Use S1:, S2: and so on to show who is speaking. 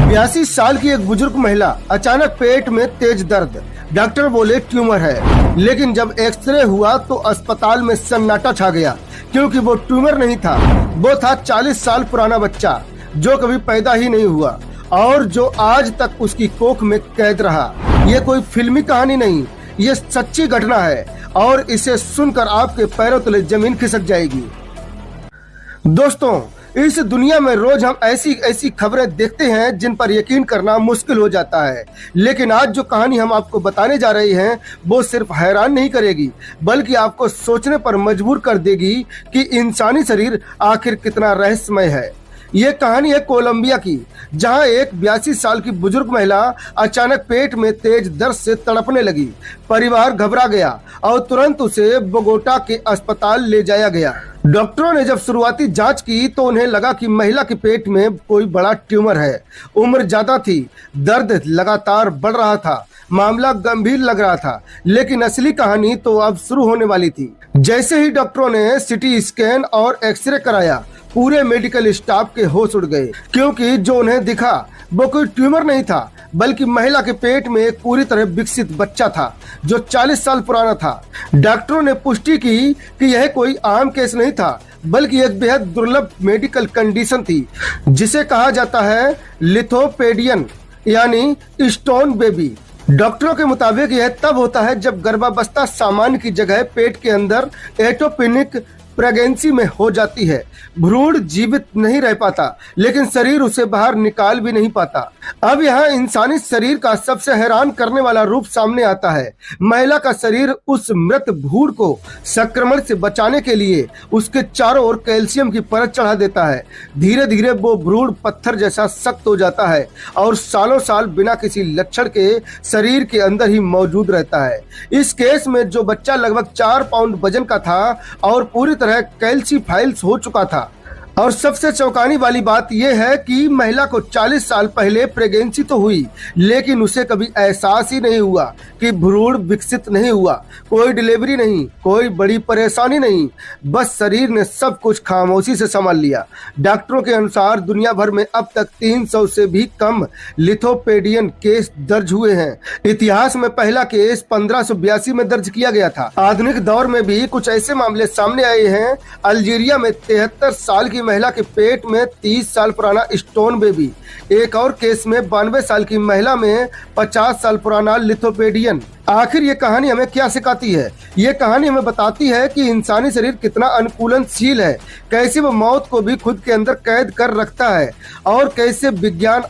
S1: 82 साल की एक बुजुर्ग महिला, अचानक पेट में तेज दर्द। डॉक्टर बोले ट्यूमर है, लेकिन जब एक्सरे हुआ तो अस्पताल में सन्नाटा छा गया, क्योंकि वो ट्यूमर नहीं था, वो था 40 साल पुराना बच्चा जो कभी पैदा ही नहीं हुआ और जो आज तक उसकी कोख में कैद रहा। ये कोई फिल्मी कहानी नहीं, ये सच्ची घटना है और इसे सुनकर आपके पैरों तले जमीन खिसक जाएगी। दोस्तों, इस दुनिया में रोज हम ऐसी ऐसी खबरें देखते हैं जिन पर यकीन करना मुश्किल हो जाता है, लेकिन आज जो कहानी हम आपको बताने जा रहे हैं वो सिर्फ हैरान नहीं करेगी, बल्कि आपको सोचने पर मजबूर कर देगी कि इंसानी शरीर आखिर कितना रहस्यमय है। ये कहानी है कोलंबिया की, जहां एक 82 साल की बुजुर्ग महिला अचानक पेट में तेज दर्द से तड़पने लगी। परिवार घबरा गया और तुरंत उसे बोगोटा के अस्पताल ले जाया गया। डॉक्टरों ने जब शुरुआती जांच की तो उन्हें लगा कि महिला के पेट में कोई बड़ा ट्यूमर है। उम्र ज्यादा थी, दर्द लगातार बढ़ रहा था, मामला गंभीर लग रहा था, लेकिन असली कहानी तो अब शुरू होने वाली थी। जैसे ही डॉक्टरों ने सिटी स्कैन और एक्सरे कराया, पूरे मेडिकल स्टाफ के होश उड़ गए, क्योंकि जो उन्हें दिखा वो कोई ट्यूमर नहीं था, बल्कि महिला के पेट में एक पूरी तरह विकसित बच्चा था जो 40 साल पुराना था। डॉक्टरों ने पुष्टि की कि यह कोई आम केस नहीं था, बल्कि एक बेहद दुर्लभ मेडिकल कंडीशन थी जिसे कहा जाता है लिथोपेडियन, यानी स्टोन बेबी। डॉक्टरों के मुताबिक यह तब होता है जब गर्भावस्था सामान्य की जगह पेट के अंदर एटोपिनिक प्रेगनेंसी में हो जाती है। भ्रूण जीवित नहीं रह पाता, लेकिन शरीर उसे बाहर निकाल भी नहीं पाता। अब यहाँ इंसानी शरीर का सबसे हैरान करने वाला रूप सामने आता है। महिला का शरीर उस मृत भ्रूण को संक्रमण से बचाने के लिए उसके चारों ओर कैल्शियम की परत चढ़ा देता है। धीरे धीरे वो भ्रूण पत्थर जैसा सख्त हो जाता है और सालों साल बिना किसी लक्षण के शरीर के अंदर ही मौजूद रहता है। इस केस में जो बच्चा लगभग 4 पाउंड वजन का था और पूरी तरह कैल्सीफाइल्स हो चुका था। और सबसे चौंकाने वाली बात यह है कि महिला को 40 साल पहले प्रेगनेंसी तो हुई, लेकिन उसे कभी एहसास ही नहीं हुआ कि भ्रूण विकसित नहीं हुआ। कोई डिलीवरी नहीं, कोई बड़ी परेशानी नहीं, बस शरीर ने सब कुछ खामोशी से संभाल लिया। डॉक्टरों के अनुसार दुनिया भर में अब तक 300 से भी कम लिथोपेडियन केस दर्ज हुए हैं। इतिहास में पहला केस 1582 में दर्ज किया गया था। आधुनिक दौर में भी कुछ ऐसे मामले सामने आए हैं। अल्जीरिया में 73 साल की महिला के पेट में 30 साल पुराना स्टोन बेबी। एक और केस में 92 साल की महिला में 50 साल पुराना लिथोपेडियन। आखिर ये कहानी हमें क्या सिखाती है? ये कहानी हमें बताती है कि इंसानी शरीर कितना अनुकूलनशील है, कैसे वो मौत को भी खुद के अंदर कैद कर रखता है और कैसे विज्ञान